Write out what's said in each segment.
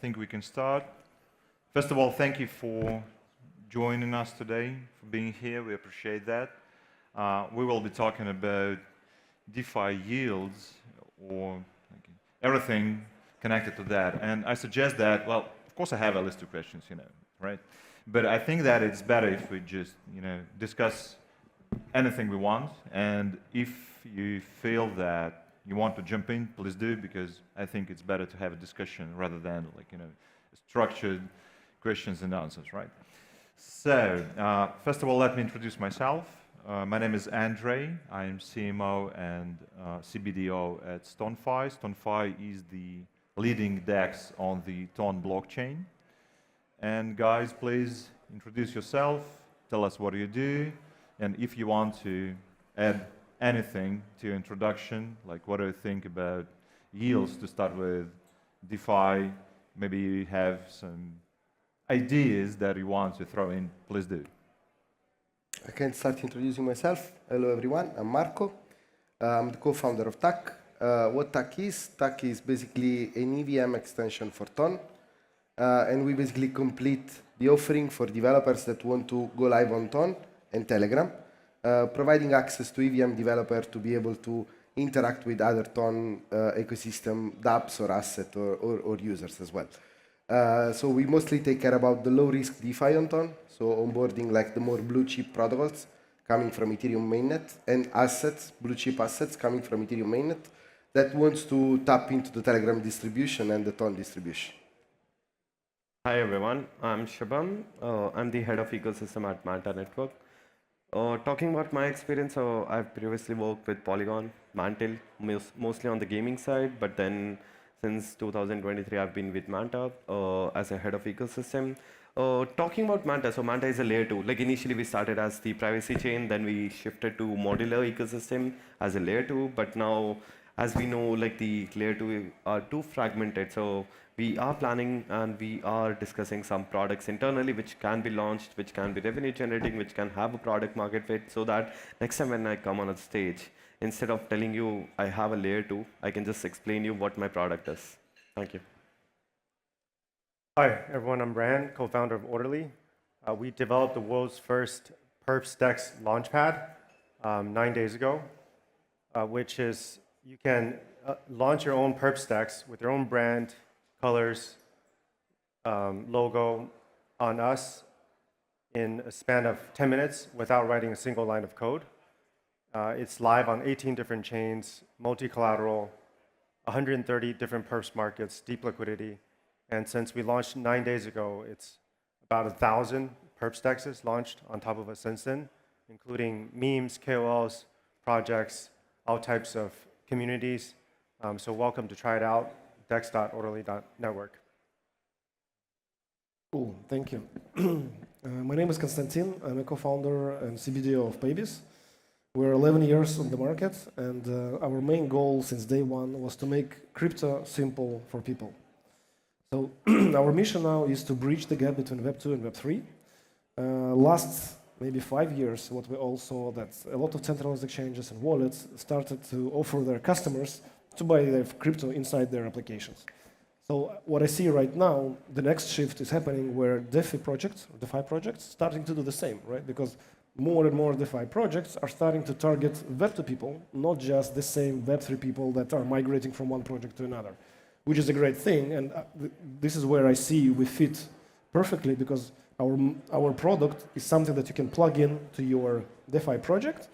think we can start. First of all, thank you for joining us today, for being here. We appreciate that. We will be talking about DeFi yields or everything connected to that. And I suggest that, well, of course I have a list of questions, right? But I think that it's better if we just, discuss anything we want. And if you feel that you want to jump in, please do, because I think it's better to have a discussion rather than structured questions and answers, right? So, first of all, let me introduce myself. My name is Andre. I am CMO and CBDO at StoneFi. StoneFi is the leading DEX on the Ton blockchain. And guys, please introduce yourself, tell us what you do, and if you want to add anything to your introduction, like what do you think about yields to start with, DeFi, maybe you have some ideas that you want to throw in, please do. I can start introducing myself. Hello everyone, I'm Marco. I'm the co-founder of TAC. What TAC is basically an EVM extension for Ton. And we basically complete the offering for developers that want to go live on Ton and Telegram, providing access to EVM developer to be able to interact with other Ton ecosystem dApps or asset or users as well. So we mostly take care about the low-risk DeFi on Ton, so onboarding like the more blue-chip protocols coming from Ethereum mainnet and assets, blue-chip assets coming from Ethereum mainnet that wants to tap into the Telegram distribution and the Ton distribution. Hi everyone, I'm Shabam. I'm the head of ecosystem at Manta Network. Talking about my experience, I've previously worked with Polygon, Mantle, mostly on the gaming side, but then since 2023, I've been with Manta as a head of ecosystem. Talking about Manta, so Manta is a layer 2. Like initially we started as the privacy chain, then we shifted to modular ecosystem as a layer 2, but now as we know, like the layer 2 are too fragmented. So we are planning and we are discussing some products internally which can be launched, which can be revenue generating, which can have a product market fit, so that next time when I come on a stage, instead of telling you I have a layer 2, I can just explain you what my product is. Thank you. Hi, everyone. I'm Rand, co-founder of Orderly. We developed the world's first perps DEX launchpad 9 days ago, which is you can launch your own perps DEX with your own brand, colors, logo on us in a span of 10 minutes without writing a single line of code. It's live on 18 different chains, multi-collateral, 130 different perps markets, deep liquidity. And since we launched 9 days ago, it's about 1,000 perps DEXs launched on top of us since then, including memes, KOLs, projects, all types of communities. So welcome to try it out, dex.orderly.network. Cool, thank you. My name is Konstantin. I'm a co-founder and CBDO of Paybis. We're 11 years on the market, and our main goal since day one was to make crypto simple for people. So our mission now is to bridge the gap between Web 2 and Web 3. Last maybe 5 years, what we all saw that a lot of centralized exchanges and wallets started to offer their customers to buy their crypto inside their applications. So what I see right now, the next shift is happening where DeFi projects starting to do the same, right? Because more and more DeFi projects are starting to target Web2 people, not just the same Web3 people that are migrating from one project to another, which is a great thing. And this is where I see we fit perfectly, because our product is something that you can plug in to your DeFi project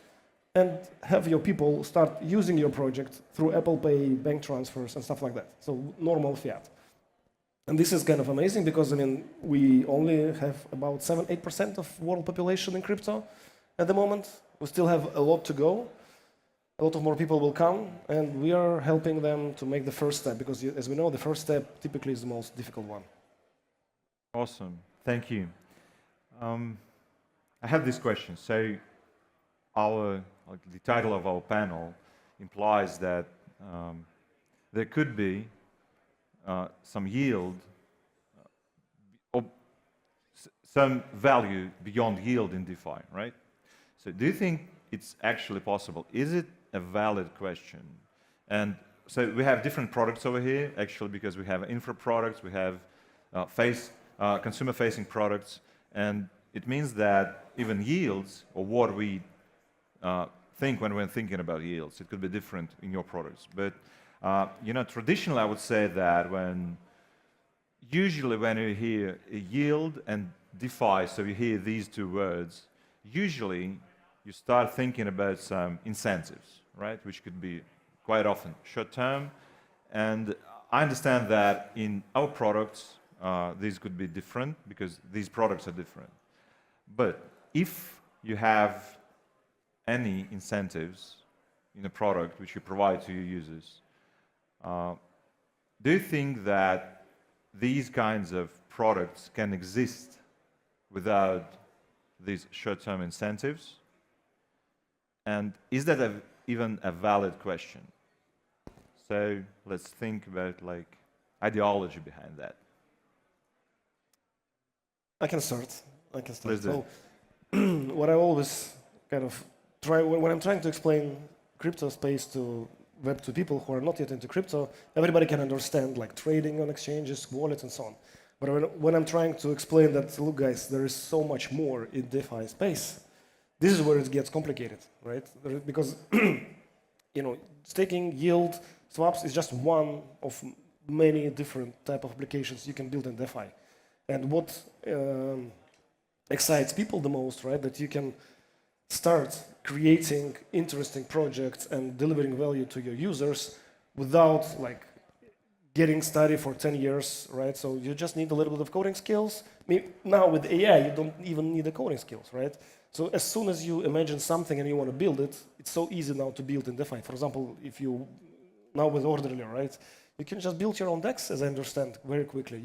and have your people start using your project through Apple Pay, bank transfers, and stuff like that. So normal fiat. And this is kind of amazing because, I mean, we only have about 7-8% of world population in crypto at the moment. We still have a lot to go. A lot of more people will come, and we are helping them to make the first step, because as we know, the first step typically is the most difficult one. Awesome, thank you. I have this question. So the title of our panel implies that there could be some yield, or some value beyond yield in DeFi, right? So do you think it's actually possible? Is it a valid question? And so we have different products over here, actually, because we have infra products, we have consumer-facing products, and it means that even yields, or what we think when we're thinking about yields, it could be different in your products. But traditionally, I would say that usually when you hear a yield and DeFi, so you hear these two words, usually you start thinking about some incentives, right? Which could be quite often short-term. And I understand that in our products, these could be different because these products are different. But if you have any incentives in a product which you provide to your users, do you think that these kinds of products can exist without these short-term incentives? And is that even a valid question? So let's think about like ideology behind that. I can start. Let's do it. So, what I always kind of try when I'm trying to explain crypto space to Web2 people who are not yet into crypto, everybody can understand like trading on exchanges, wallets, and so on. But when I'm trying to explain that, look, guys, there is so much more in DeFi space. This is where it gets complicated, right? Because staking, yield, swaps is just one of many different type of applications you can build in DeFi. And what excites people the most, right, that you can start creating interesting projects and delivering value to your users without like getting study for 10 years, right? So you just need a little bit of coding skills. Now with AI, you don't even need the coding skills, right? So as soon as you imagine something and you want to build it, it's so easy now to build in DeFi. For example, if you, now with Orderly, right? You can just build your own DEX, as I understand, very quickly.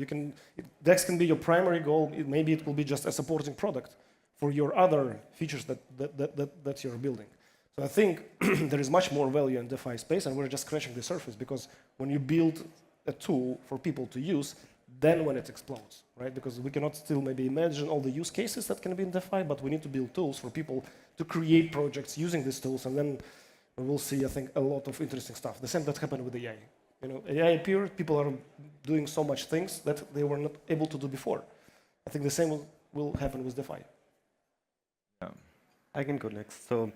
DEX can be your primary goal. Maybe it will be just a supporting product for your other features that you're building. So I think there is much more value in DeFi space, and we're just scratching the surface, because when you build a tool for people to use, then when it explodes, right? Because we cannot still maybe imagine all the use cases that can be in DeFi, but we need to build tools for people to create projects using these tools, and then we will see, I think, a lot of interesting stuff. The same that happened with AI. AI appeared, people are doing so much things that they were not able to do before. I think the same will happen with DeFi. Yeah. I can go next. So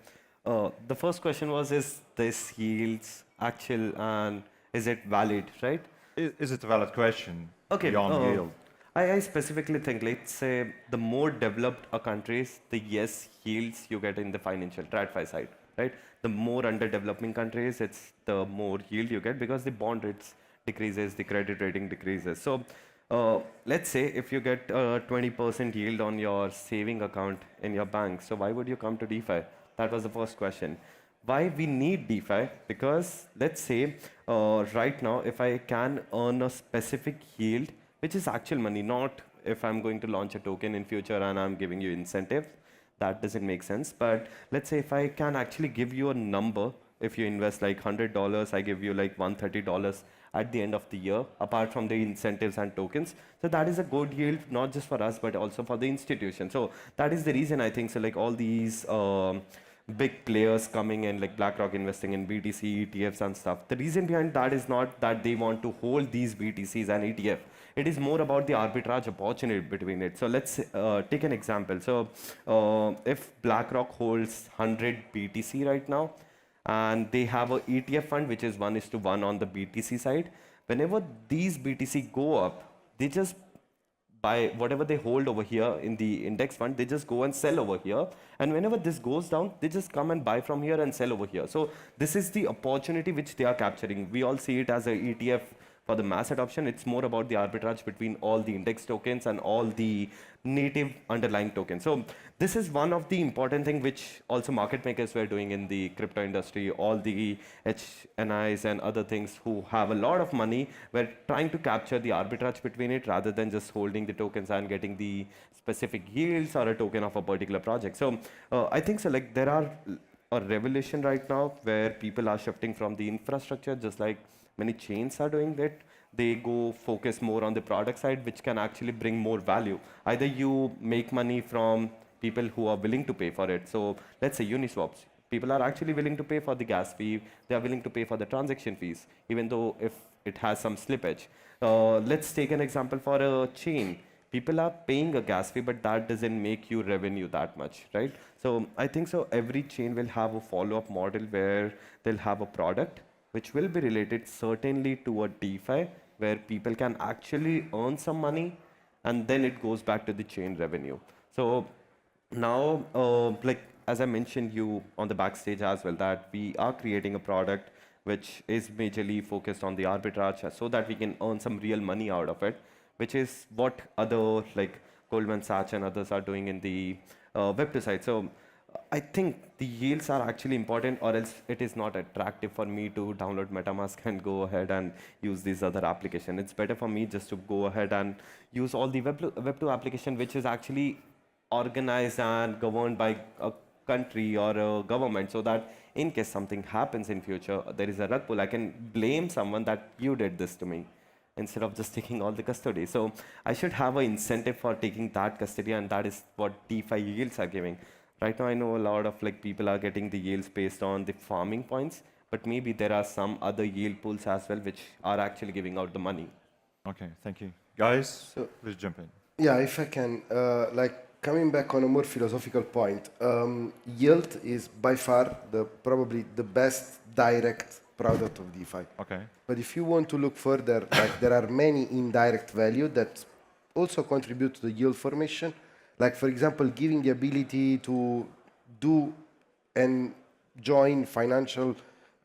the first question was, is this yields actual and is it valid, right? Is it a valid question beyond yield? I specifically think, let's say, the more developed a country is, the yields you get in the financial TradFi side, right? The more underdeveloping countries, it's the more yield you get because the bond rates decreases, the credit rating decreases. So let's say if you get a 20% yield on your saving account in your bank, so why would you come to DeFi? That was the first question. Why we need DeFi? Because let's say right now, if I can earn a specific yield, which is actual money, not if I'm going to launch a token in future and I'm giving you incentive, that doesn't make sense. But let's say if I can actually give you a number, if you invest like $100, I give you like $130 at the end of the year, apart from the incentives and tokens. So that is a good yield, not just for us, but also for the institution. So that is the reason I think so, like all these big players coming in, like BlackRock investing in BTC, ETFs and stuff. The reason behind that is not that they want to hold these BTCs and ETF. It is more about the arbitrage opportunity between it. So let's take an example. So if BlackRock holds 100 BTC right now, and they have a ETF fund, which is 1:1 on the BTC side, whenever these BTC go up, they just buy whatever they hold over here in the index fund, they just go and sell over here. And whenever this goes down, they just come and buy from here and sell over here. So this is the opportunity which they are capturing. We all see it as an ETF for the mass adoption. It's more about the arbitrage between all the index tokens and all the native underlying tokens. So this is one of the important things which also market makers were doing in the crypto industry. All the HNIs and other things who have a lot of money were trying to capture the arbitrage between it rather than just holding the tokens and getting the specific yields or a token of a particular project. So I think so, like there are a revolution right now where people are shifting from the infrastructure, just like many chains are doing that. They go focus more on the product side, which can actually bring more value. Either you make money from people who are willing to pay for it. So let's say Uniswaps. People are actually willing to pay for the gas fee. They are willing to pay for the transaction fees. Even though if it has some slippage. Let's take an example for a chain. People are paying a gas fee, but that doesn't make you revenue that much, right? So I think so every chain will have a follow-up model where they'll have a product which will be related certainly to a DeFi, where people can actually earn some money, and then it goes back to the chain revenue. So now, like as I mentioned you on the backstage as well, that we are creating a product which is majorly focused on the arbitrage so that we can earn some real money out of it, which is what other like Goldman Sachs and others are doing in the Web2 side. So I think the yields are actually important, or else it is not attractive for me to download MetaMask and go ahead and use these other applications. It's better for me just to go ahead and use all the Web2 application, which is actually organized and governed by a country or a government, so that in case something happens in future, there is a rug pull. I can blame someone that you did this to me instead of just taking all the custody. So I should have an incentive for taking that custody, and that is what DeFi yields are giving. Right now, I know a lot of like people are getting the yields based on the farming points, but maybe there are some other yield pools as well which are actually giving out the money. Okay, thank you. Guys, So- please jump in. Yeah, if I can, coming back on a more philosophical point, yield is by far probably the best direct product of DeFi. Okay. But if you want to look further, like there are many indirect value that also contribute to the yield formation. Like for example, giving the ability to do and join financial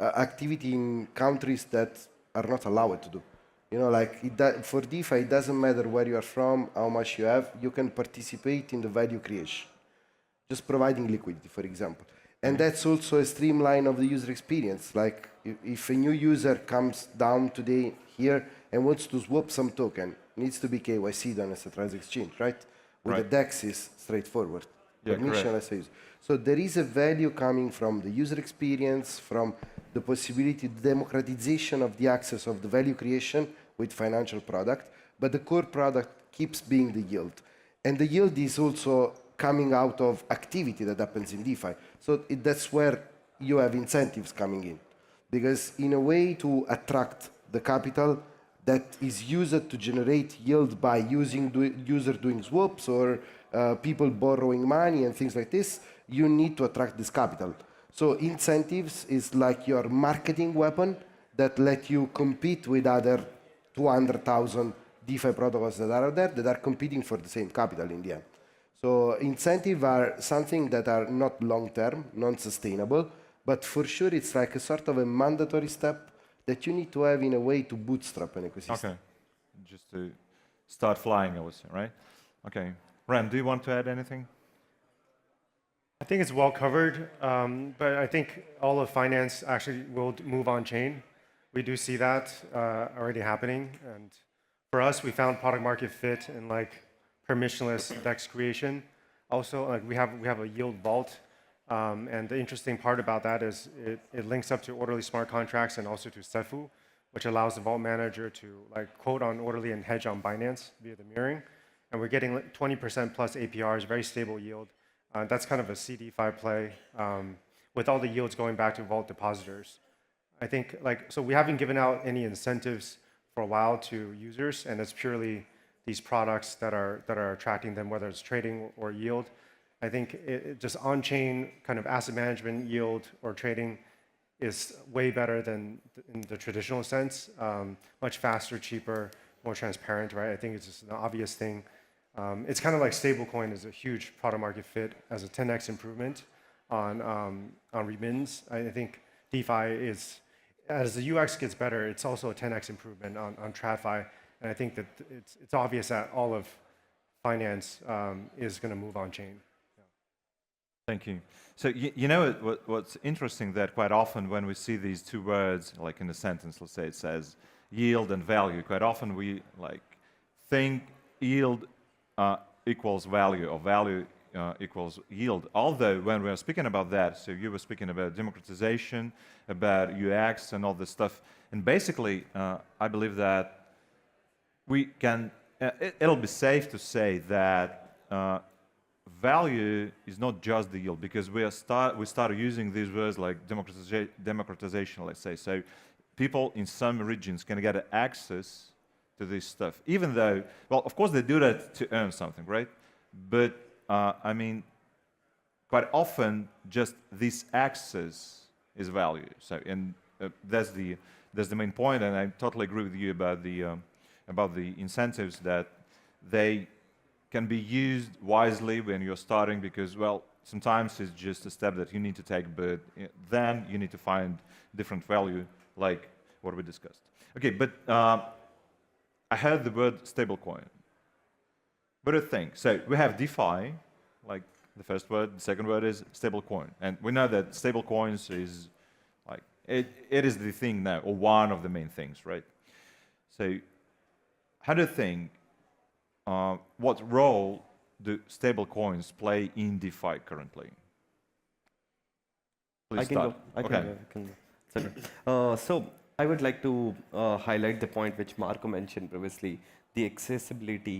activity in countries that are not allowed to do. You know, like for DeFi, it doesn't matter where you are from, how much you have, you can participate in the value creation, just providing liquidity, for example. And that's also a streamline of the user experience. Like if a new user comes down today here and wants to swap some token, needs to be KYC done as a trans exchange, right? With the DEX is straightforward. Yeah, Permission correct. as a user. So there is a value coming from the user experience, from the possibility, the democratization of the access of the value creation with financial product, but the core product keeps being the yield. And the yield is also coming out of activity that happens in DeFi. So that's where you have incentives coming in. Because in a way to attract the capital that is used to generate yield by user doing swaps or people borrowing money and things like this, you need to attract this capital. So incentives is like your marketing weapon that let you compete with other 200,000 DeFi protocols that are there that are competing for the same capital in the end. So incentives are something that are not long-term, non-sustainable, but for sure it's like a sort of a mandatory step that you need to have in a way to bootstrap an ecosystem. Okay. Just to start flying, I would say, right? Okay. Ram, do you want to add anything? I think it's well covered, but I think all of finance actually will move on chain. We do see that already happening, and for us, we found product market fit in like permissionless DEX creation. Also, like we have a yield vault, and the interesting part about that is it links up to orderly smart contracts and also to Cefu, which allows the vault manager to like quote on orderly and hedge on Binance via the mirroring, and we're getting like 20% plus APRs, very stable yield. That's kind of a CDFI play with all the yields going back to vault depositors. I think so we haven't given out any incentives for a while to users, and it's purely these products that are attracting them, whether it's trading or yield. I think just on-chain kind of asset management yield or trading is way better than in the traditional sense, much faster, cheaper, more transparent, right? I think it's just an obvious thing. It's kind of like stablecoin is a huge product market fit as a 10x improvement on remittance. I think DeFi is, as the UX gets better, it's also a 10x improvement on TradFi. And I think that it's obvious that all of finance is going to move on chain. Yeah. Thank you. So you know what's interesting that quite often when we see these two words, like in a sentence, let's say it says yield and value, quite often we like think yield equals value or value equals yield. Although when we are speaking about that, so you were speaking about democratization, about UX and all this stuff, and basically I believe that we can, it'll be safe to say that value is not just the yield, because we started using these words like democratization, let's say. So people in some regions can get access to this stuff, even though, well, of course they do that to earn something, right? But I mean, quite often just this access is value. So, and that's the main point, and I totally agree with you about the incentives, that they can be used wisely when you're starting, because, well, sometimes it's just a step that you need to take, but then you need to find different value, like what we discussed. Okay, but I heard the word stablecoin. What do you think? So we have DeFi, like the first word. The second word is stablecoin, and we know that stablecoins is like it is the thing now, or one of the main things, right? So how do you think? What role do stablecoins play in DeFi currently? Please I can start. go. I Okay. can go. I can go. It's okay. So I would like to highlight the point which Marco mentioned previously, the accessibility,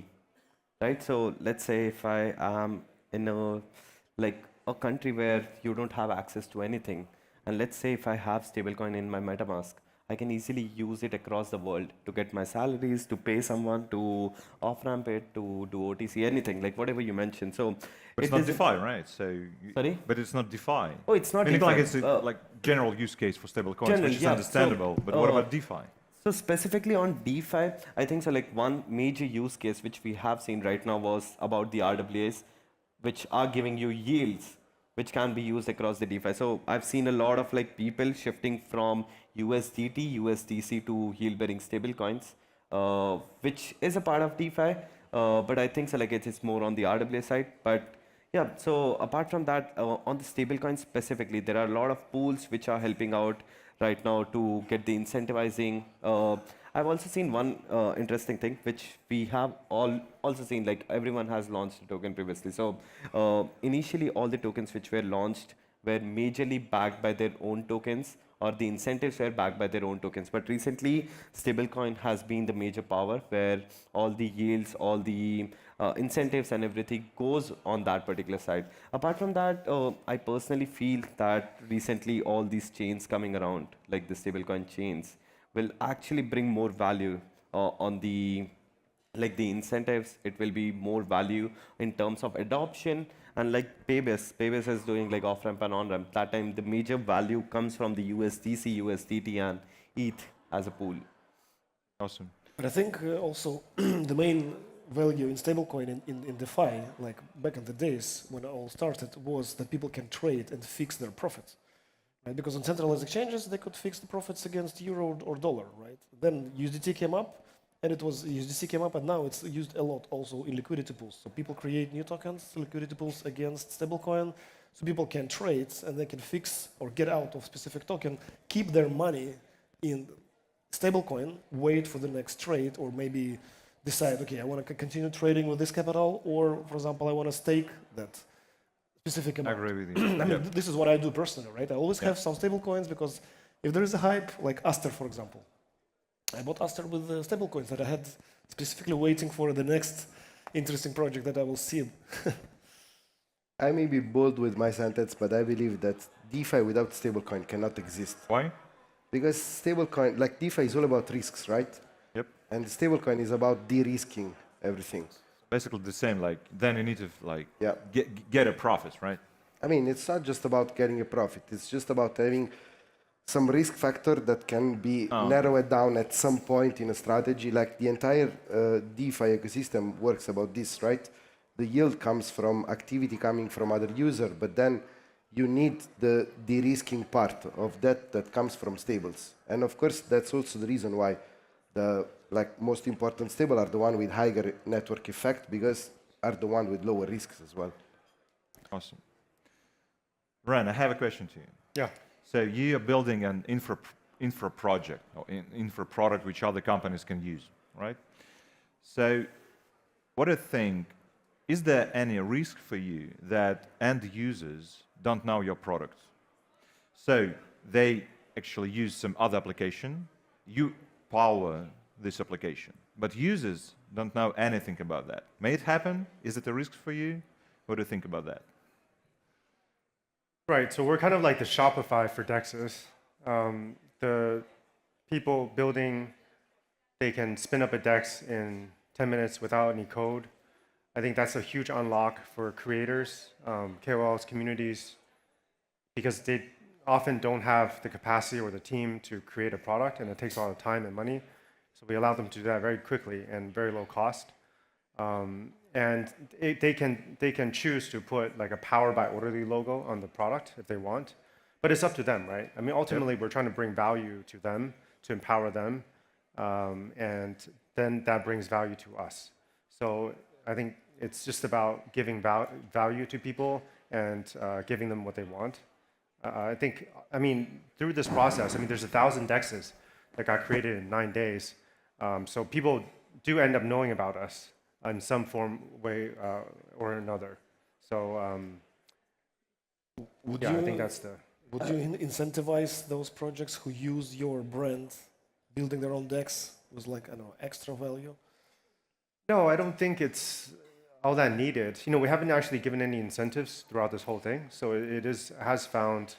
right? So let's say if I am in a country where you don't have access to anything, and let's say if I have stablecoin in my MetaMask, I can easily use it across the world to get my salaries, to pay someone, to off-ramp it, to do OTC, anything, like whatever you mentioned. So But it's it not isn't- DeFi, right? So Sorry? But it's not DeFi. Oh, it's not Meaning DeFi. like it's a like general use case for stablecoins, General, which is yeah. understandable. So, but what about DeFi? So specifically on DeFi, I think so like one major use case which we have seen right now was about the RWAs, which are giving you yields which can be used across the DeFi. So I've seen a lot of like people shifting from USDT, USDC to yield-bearing stablecoins, which is a part of DeFi, but I think so like it is more on the RWA side. But yeah, so apart from that, on the stablecoins specifically, there are a lot of pools which are helping out right now to get the incentivizing. I've also seen one interesting thing which we have all also seen, like everyone has launched a token previously. So initially all the tokens which were launched were majorly backed by their own tokens, or the incentives were backed by their own tokens. But recently, stablecoin has been the major power where all the yields, all the incentives and everything goes on that particular side. Apart from that, I personally feel that recently all these chains coming around, like the stablecoin chains, will actually bring more value on the like the incentives. It will be more value in terms of adoption, and like Paybase is doing like off-ramp and on-ramp. That time the major value comes from the USDC, USDT and ETH as a pool. Awesome. But I think also the main value in stablecoin in DeFi, like back in the days when it all started, was that people can trade and fix their profits. Right? Because on centralized exchanges, they could fix the profits against euro or dollar, right? Then USDT came up, and USDC came up, and now it's used a lot also in liquidity pools. So people create new tokens, liquidity pools against stablecoin, so people can trade and they can fix or get out of specific token, keep their money in stablecoin, wait for the next trade, or maybe decide, okay, I want to continue trading with this capital, or for example, I want to stake that specific I amount. agree with you. I mean, this is what I do personally, right? I always have some stable coins because if there is a hype, like Aster, for example, I bought Aster with the stable coins that I had specifically waiting for the next interesting project that I will see. I may be bold with my sentence, but I believe that DeFi without stablecoin cannot exist. Why? Because stablecoin, like DeFi is all about risks, right? Yep. And stablecoin is about de-risking everything. Basically the same. Like then you need to like Yeah. get a profit, right? I mean, it's not just about getting a profit. It's just about having some risk factor that can be narrowed down at some point in a strategy. Like the entire DeFi ecosystem works about this, right? The yield comes from activity coming from other users, but then you need the de-risking part of that comes from stables. And of course, that's also the reason why the most important stable are the one with higher network effect, because are the one with lower risks as well. Awesome. Ren, I have a question to you. Yeah. So you are building an infra project or infra product which other companies can use, right? So what do you think, is there any risk for you that end users don't know your product? So they actually use some other application, you power this application, but users don't know anything about that. May it happen? Is it a risk for you? What do you think about that? Right, so we're kind of like the Shopify for DEXs. The people building, they can spin up a DEX in 10 minutes without any code. I think that's a huge unlock for creators, KOLs, communities, because they often don't have the capacity or the team to create a product, and it takes a lot of time and money. So we allow them to do that very quickly and very low cost. And they can choose to put like a Powered by Orderly logo on the product if they want, but it's up to them, right? I mean, ultimately, we're trying to bring value to them, to empower them, and then that brings value to us. So I think it's just about giving value to people and giving them what they want. I mean, through this process, I mean, there's 1,000 DEXs that got created in 9 days. So people do end up knowing about us in some form, way, or another. So I think that's the... Would you incentivize those projects who use your brand, building their own DEX with like, I don't know, extra value? No, I don't think it's all that needed. You know, we haven't actually given any incentives throughout this whole thing. So has found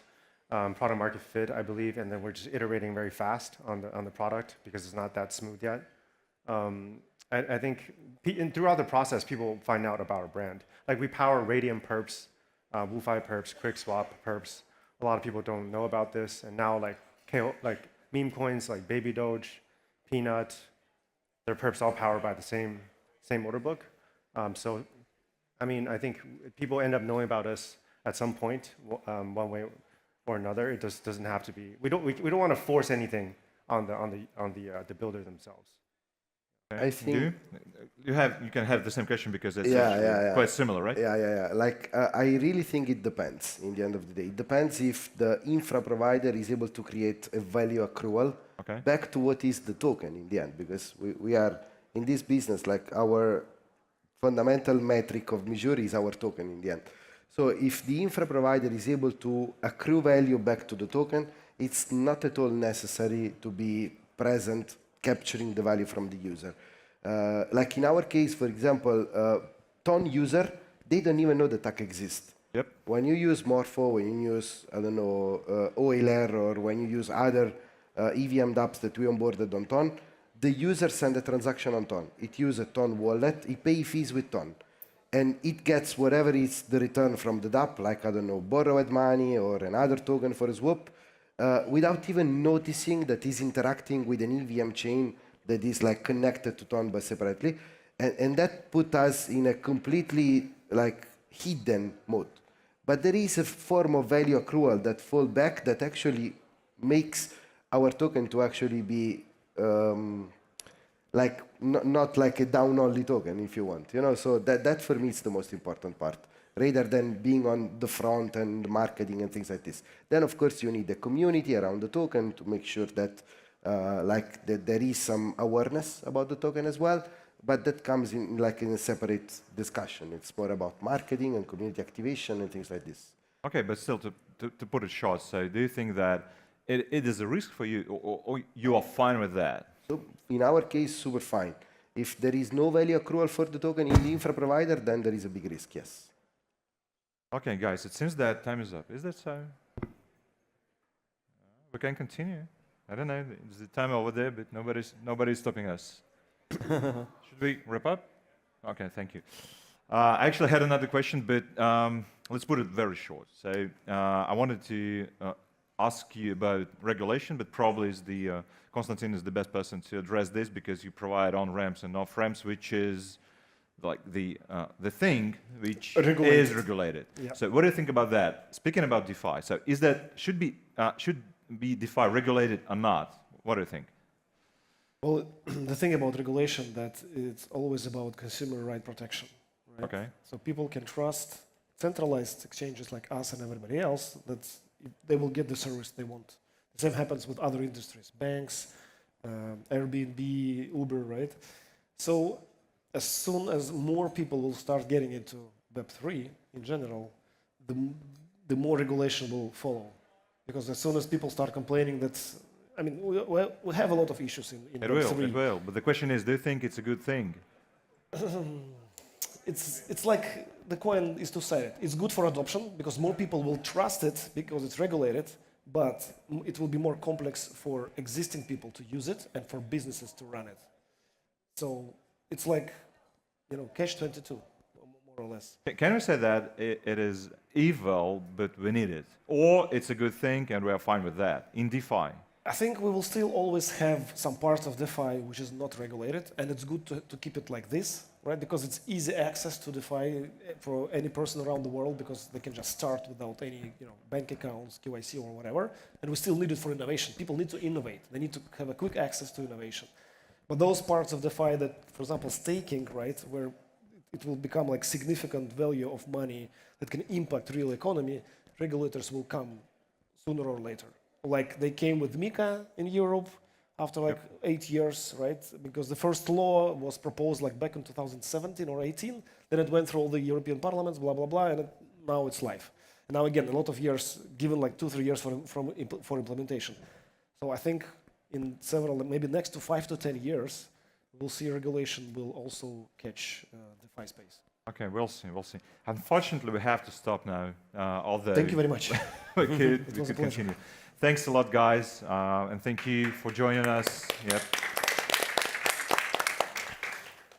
product market fit, I believe, and then we're just iterating very fast on the product because it's not that smooth yet. I think throughout the process, people find out about our brand. Like we power Radium perps, WooFi perps, QuickSwap perps. A lot of people don't know about this, and now like meme coins like Baby Doge, Peanut, their perps all powered by the same order book. So, I mean, I think people end up knowing about us at some point, one way or another. It just doesn't have to be. We don't want to force anything on the builder themselves. I think you can have the same question because it's Yeah. quite similar, right? Yeah. Like, I really think it depends in the end of the day. It depends if the infra provider is able to create a value accrual back to what is the token in the end, because we are in this business, like our fundamental metric of measure is our token in the end. So if the infra provider is able to accrue value back to the token, it's not at all necessary to be present capturing the value from the user. Like in our case, for example, ton user, they don't even know the tag exists. Yep. When you use Morpho, when you use, I don't know, OLR, or when you use other EVM dApps that we onboarded on Ton, the user send a transaction on Ton. It uses a Ton wallet, it pays fees with Ton. And it gets whatever is the return from the dApp, like, I don't know, borrowed money or another token for a swap, without even noticing that he's interacting with an EVM chain that is like connected to Ton but separately. And that put us in a completely like hidden mode. But there is a form of value accrual that fall back that actually makes our token to actually be like not like a down-only token, if you want, you know. So that for me is the most important part, rather than being on the front and marketing and things like this. Then of course you need a community around the token to make sure that that there is some awareness about the token as well. But that comes in like in a separate discussion. It's more about marketing and community activation and things like this. Okay, but still, to put it short, so do you think that it is a risk for you, or you are fine with that? So in our case, super fine. If there is no value accrual for the token in the infra provider, then there is a big risk, yes. Okay, guys, it seems that time is up. Is that so? We can continue. I don't know. There's the time over there, but nobody's stopping us. Should we wrap up? Okay, thank you. I actually had another question, but let's put it very short. So I wanted to ask you about regulation, but probably Konstantin is the best person to address this because you provide on-ramps and off-ramps, which is like the thing which is regulated. Yeah. So what do you think about that? Speaking about DeFi, so should be DeFi regulated or not? What do you think? Well, the thing about regulation that it's always about consumer right protection, right? Okay. So people can trust centralized exchanges like us and everybody else that they will get the service they want. The same happens with other industries, banks, Airbnb, Uber, right? So as soon as more people will start getting into Web3 in general, the more regulation will follow. Because as soon as people start complaining that, I mean, we have a lot of issues in Web3. It will. But the question is, do you think it's a good thing? It's like the coin is two-sided. It's good for adoption because more people will trust it because it's regulated. but it will be more complex for existing people to use it and for businesses to run it. So it's like, you know, catch-22, more or less. Can we say that it is evil, but we need it? Or it's a good thing and we are fine with that in DeFi? I think we will still always have some parts of DeFi which is not regulated, and it's good to keep it like this, right? Because it's easy access to DeFi for any person around the world, because they can just start without any, you know, bank accounts, KYC or whatever. And we still need it for innovation. People need to innovate. They need to have a quick access to innovation. But those parts of DeFi that, for example, staking, right, where it will become like significant value of money that can impact real economy, regulators will come sooner or later. Like they came with Mika in Europe after like 8 years, right? Because the first law was proposed like back in 2017 or 18. Then it went through all the European parliaments, blah, blah, blah, and now it's live. And now again, a lot of years, given like 2-3 years for implementation. So I think in several, maybe next to 5 to 10 years, we'll see regulation will also catch the DeFi space. Okay, we'll see, we'll see. Unfortunately, we have to stop now. Although Thank you very much. we could was a pleasure. continue. Thanks a lot, guys, and thank you for joining us. Yep.